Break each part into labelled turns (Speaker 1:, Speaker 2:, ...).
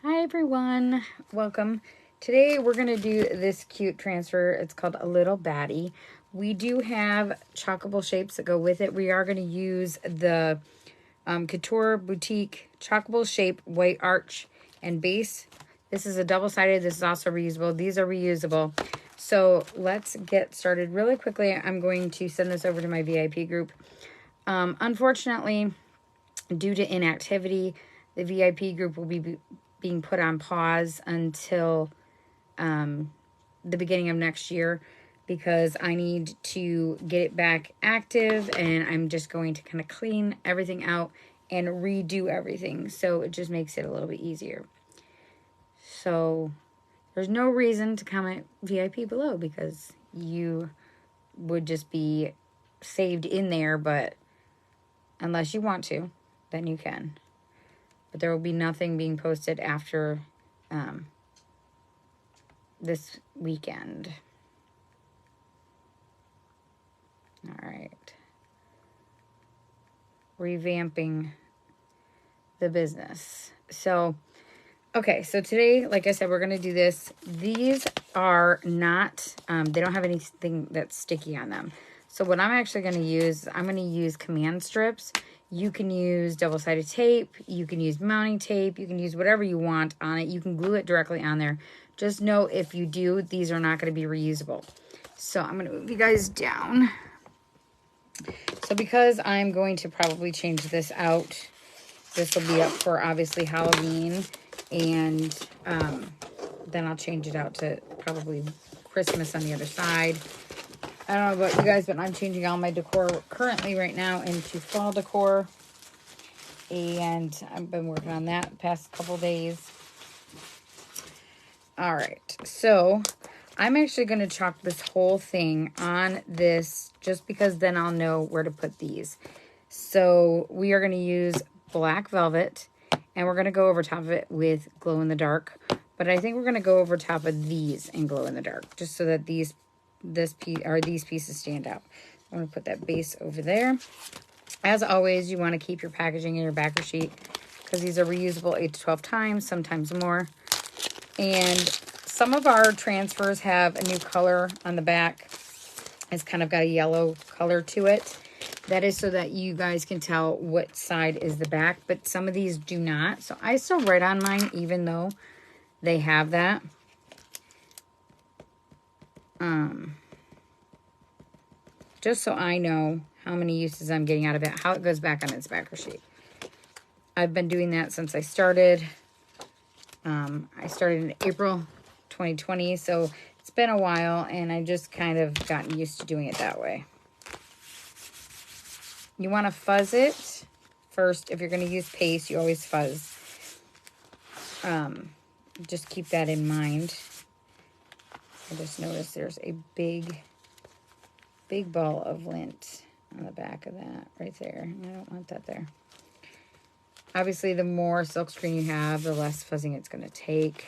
Speaker 1: Hi everyone, welcome. Today we're going to do this cute transfer. It's called a Little Batty. We do have chalkable shapes that go with it. We are going to use the Couture Boutique Chalkable Shape White Arch and Base. This is a double-sided. This is also reusable. These are reusable. So let's get started really quickly. I'm going to send this over to my VIP group. Unfortunately, due to inactivity, the VIP group will be being put on pause until the beginning of next year because I need to get it back active, and I'm just going to kind of clean everything out and redo everything, so it just makes it a little bit easier. So there's no reason to comment VIP below because you would just be saved in there, but unless you want to, then you can. But there will be nothing being posted after this weekend. All right. Revamping the business. So, okay. So today, like I said, we're going to do this. These are not, they don't have anything that's sticky on them. So what I'm actually going to use, I'm going to use command strips. You can use double-sided tape. You can use mounting tape. You can use whatever you want on it. You can glue it directly on there. Just know if you do, these are not going to be reusable. So I'm going to move you guys down. So because I'm going to probably change this out, this will be up for obviously Halloween. And then I'll change it out to probably Christmas on the other side. I don't know about you guys, but I'm changing all my decor currently right now into fall decor. And I've been working on that the past couple days. All right. So I'm actually going to chalk this whole thing on this just because then I'll know where to put these. So we are going to use black velvet, and we're going to go over top of it with glow in the dark. But I think we're going to go over top of these in glow in the dark just so that these pieces stand out. I'm going to put that base over there. As always, you want to keep your packaging in your backer sheet because these are reusable 8 to 12 times, sometimes more. And some of our transfers have a new color on the back. It's kind of got a yellow color to it. That is so that you guys can tell what side is the back, but some of these do not. So I still write on mine even though they have that. Just so I know how many uses I'm getting out of it, how it goes back on its backer sheet. I've been doing that since I started. I started in April 2020, so it's been a while, and I just kind of gotten used to doing it that way. You want to fuzz it first. If you're going to use paste, you always fuzz. Just keep that in mind. I just noticed there's a big ball of lint on the back of that right there. I don't want that there. Obviously, the more silkscreen you have, the less fuzzing it's going to take.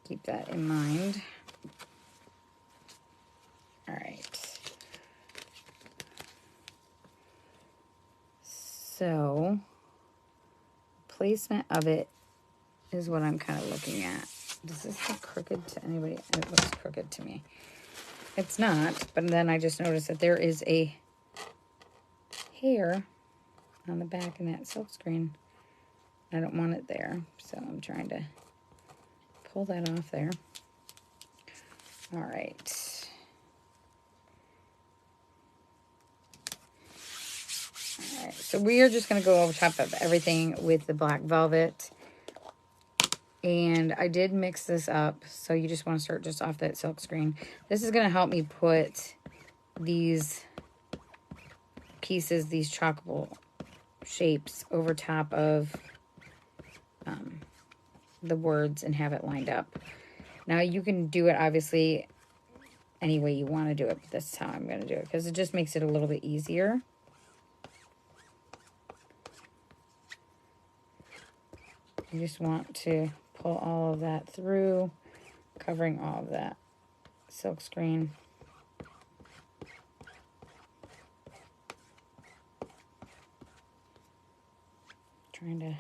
Speaker 1: Keep that in mind. All right. So, placement of it is what I'm kind of looking at. Does this look crooked to anybody? It looks crooked to me. It's not, but then I just noticed that there is a hair on the back in that silkscreen. I don't want it there, so I'm trying to pull that off there. All right. All right, so we are just going to go over top of everything with the black velvet. And I did mix this up, so you just want to start just off that silkscreen. This is going to help me put these pieces, these chalkable shapes over top of the words and have it lined up. Now you can do it obviously any way you want to do it, but this is how I'm going to do it because it just makes it a little bit easier. You just want to pull all of that through, covering all of that silkscreen. Trying to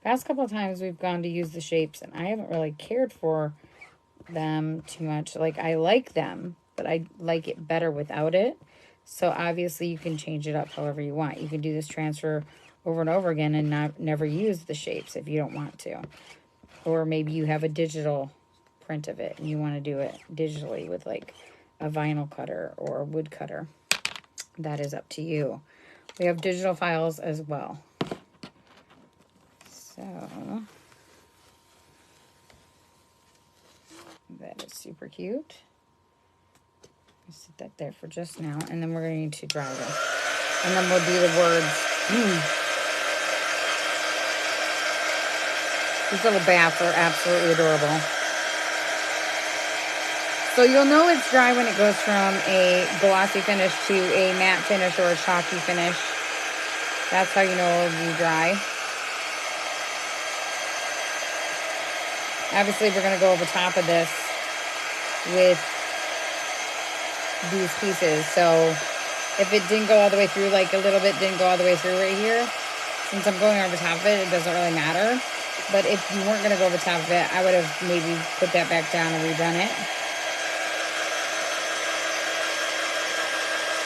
Speaker 1: Past couple of times we've gone to use the shapes, and I haven't really cared for them too much. Like, I like them, but I like it better without it. So obviously you can change it up however you want. You can do this transfer over and over again and never use the shapes if you don't want to. Or maybe you have a digital print of it and you want to do it digitally with like a vinyl cutter or a wood cutter. That is up to you. We have digital files as well. So that is super cute. I'll set that there for just now, and then we're going to dry them. And then we'll do the words. These little bats are absolutely adorable. So you'll know it's dry when it goes from a glossy finish to a matte finish or a chalky finish. That's how you know it'll be dry. Obviously, we're going to go over top of this with these pieces. So if it didn't go all the way through, like a little bit didn't go all the way through right here, since I'm going over top of it, it doesn't really matter. But if you weren't going to go over top of it, I would have maybe put that back down and redone it.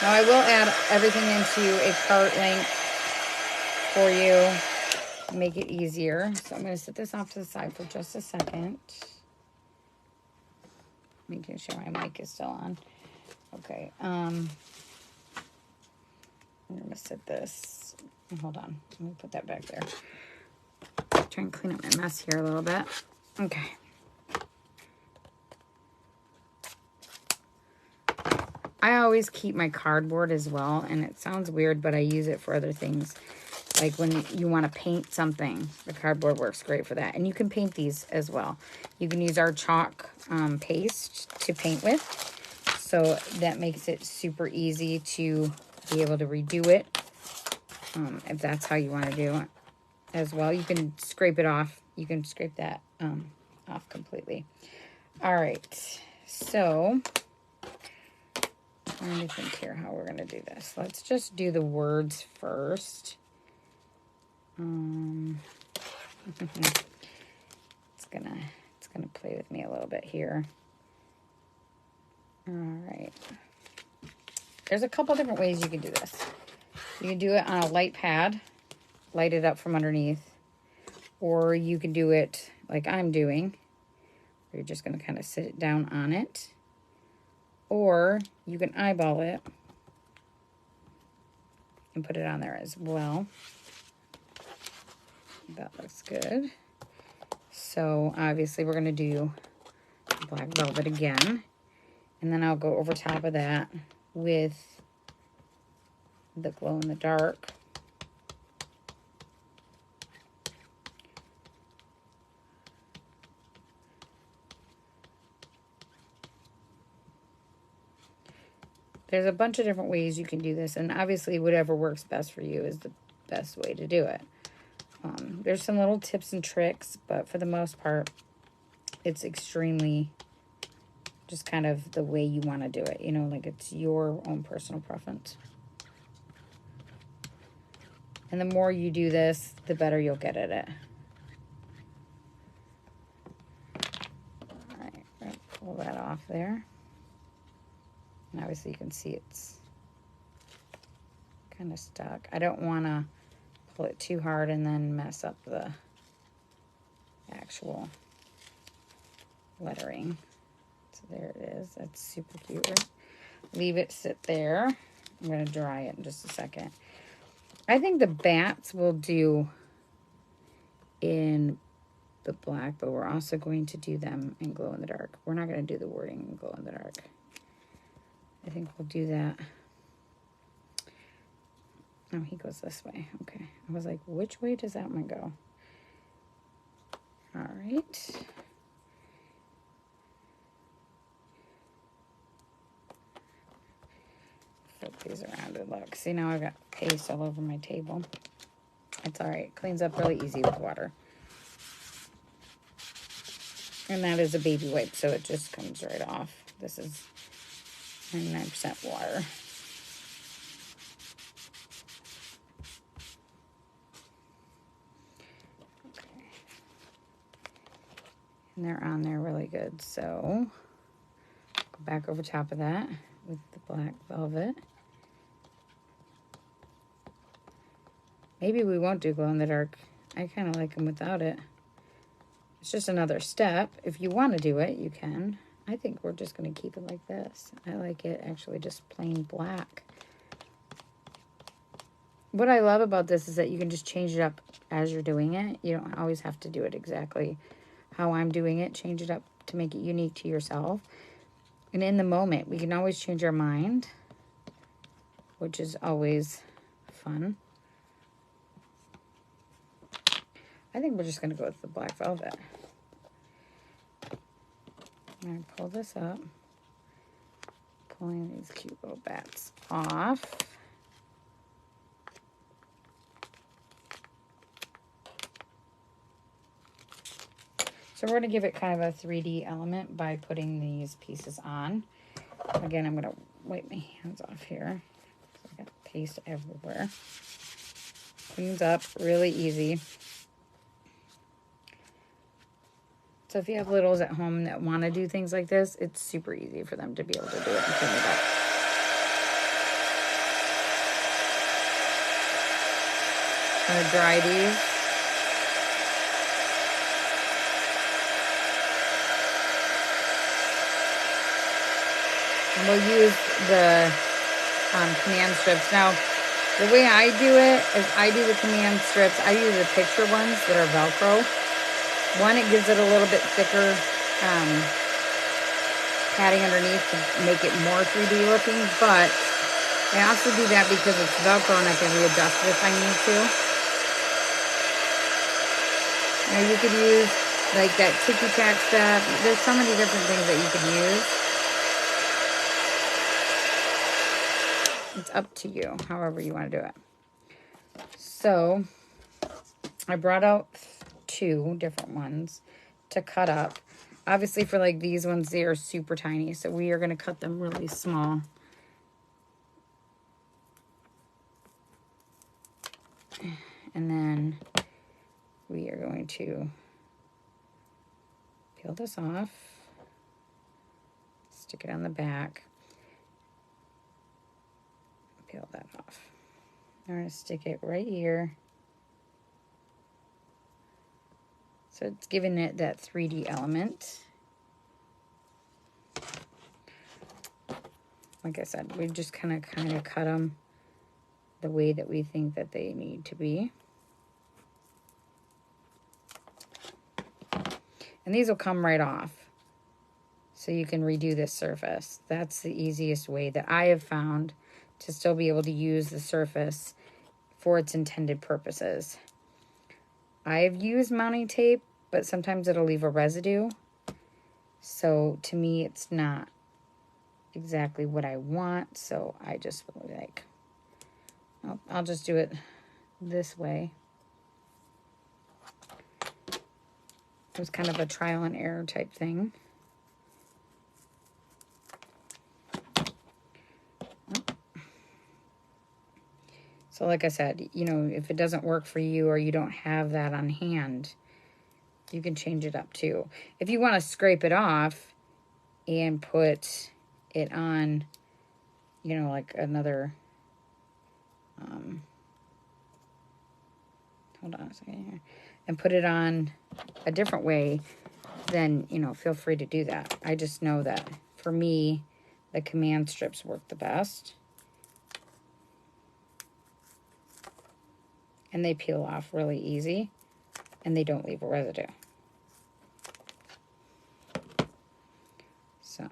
Speaker 1: Now I will add everything into a cart link for you to make it easier. So I'm going to set this off to the side for just a second. Making sure my mic is still on. Okay. I'm going to set this. Hold on. Let me put that back there. Try and clean up my mess here a little bit. Okay. I always keep my cardboard as well, and it sounds weird, but I use it for other things. Like when you want to paint something, the cardboard works great for that. And you can paint these as well. You can use our chalk paste to paint with. So that makes it super easy to be able to redo it. If that's how you want to do it as well. You can scrape it off. You can scrape that off completely. All right. So I'm trying to think here how we're going to do this. Let's just do the words first. It's gonna play with me a little bit here. All right. There's a couple different ways you can do this. You can do it on a light pad, light it up from underneath, or you can do it like I'm doing, where you're just gonna kind of sit it down on it, or you can eyeball it and put it on there as well. That looks good. So obviously we're going to do black velvet again. And then I'll go over top of that with the glow in the dark. There's a bunch of different ways you can do this. And obviously whatever works best for you is the best way to do it. There's some little tips and tricks, but for the most part, it's extremely just kind of the way you want to do it. You know, like it's your own personal preference. And the more you do this, the better you'll get at it. All right, we're gonna pull that off there. And obviously you can see it's kind of stuck. I don't want to pull it too hard and then mess up the actual lettering. So there it is. That's super cute. Leave it sit there. I'm going to dry it in just a second. I think the bats will do in the black, but we're also going to do them in glow in the dark. We're not going to do the wording in glow in the dark. I think we'll do that. Oh, he goes this way. Okay. I was like, which way does that one go? All right. Flip these around and look. See, now I've got paste all over my table. It's all right. Cleans up really easy with water. And that is a baby wipe, so it just comes right off. This is 99% water. And they're on there really good. So go back over top of that with the black velvet. Maybe we won't do glow in the dark. I kind of like them without it. It's just another step. If you want to do it, you can. I think we're just going to keep it like this. I like it actually just plain black. What I love about this is that you can just change it up as you're doing it. You don't always have to do it exactly how I'm doing it. Change it up to make it unique to yourself. And in the moment, we can always change our mind, which is always fun. I think we're just going to go with the black velvet. I'm going to pull this up. Pulling these cute little bats off. So we're going to give it kind of a 3D element by putting these pieces on. Again, I'm going to wipe my hands off here. I got paste everywhere. Cleans up really easy. So if you have littles at home that want to do things like this, it's super easy for them to be able to do it and clean it up. I'm going to dry these. And we'll use the command strips. Now, the way I do it is I do the command strips. I use the picture ones that are Velcro. One, it gives it a little bit thicker padding underneath to make it more 3D looking, but I also do that because it's Velcro and I can readjust it if I need to. Now you could use like that ticky-tack stuff. There's so many different things that you could use. It's up to you, however you want to do it. So I brought out 2 different ones to cut up. Obviously for like these ones, they are super tiny, so we are going to cut them really small. And then we are going to peel this off, stick it on the back, peel that off. I'm going to stick it right here. So it's giving it that 3D element. Like I said, we just kind of cut them the way that we think that they need to be. And these will come right off. So you can redo this surface. That's the easiest way that I have found to still be able to use the surface for its intended purposes. I've used mounting tape, but sometimes it'll leave a residue. So to me, it's not exactly what I want. So I just really like, I'll just do it this way. It was kind of a trial and error type thing. So like I said, you know, if it doesn't work for you or you don't have that on hand, you can change it up too. If you want to scrape it off and put it on, you know, like another, hold on a second here, and put it on a different way, then, you know, feel free to do that. I just know that for me, the command strips work the best. And they peel off really easy, and they don't leave a residue. So,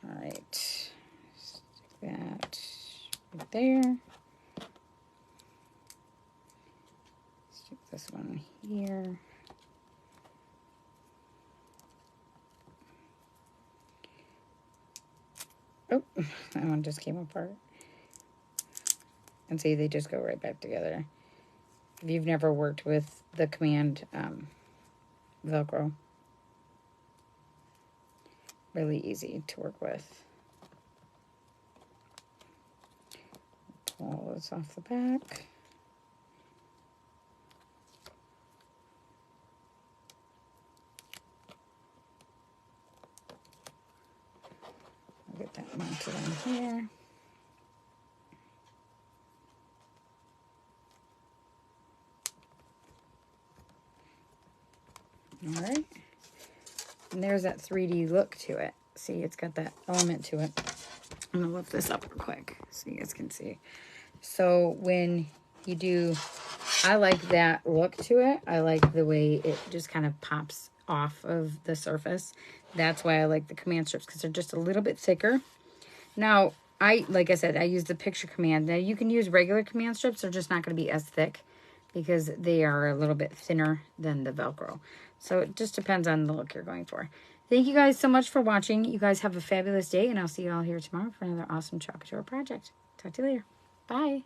Speaker 1: all right, stick that right there. Stick this one here. Oh, that one just came apart. And see, they just go right back together. If you've never worked with the command Velcro, really easy to work with. Pull this off the back. Put it on here. All right. And there's that 3D look to it. See, it's got that element to it. I'm going to lift this up real quick so you guys can see. So when you do, I like that look to it. I like the way it just kind of pops off of the surface. That's why I like the command strips, because they're just a little bit thicker. Now, like I said, I use the picture command. Now, you can use regular command strips. They're just not going to be as thick because they are a little bit thinner than the Velcro. So it just depends on the look you're going for. Thank you guys so much for watching. You guys have a fabulous day, and I'll see you all here tomorrow for another awesome Chalkable project. Talk to you later. Bye.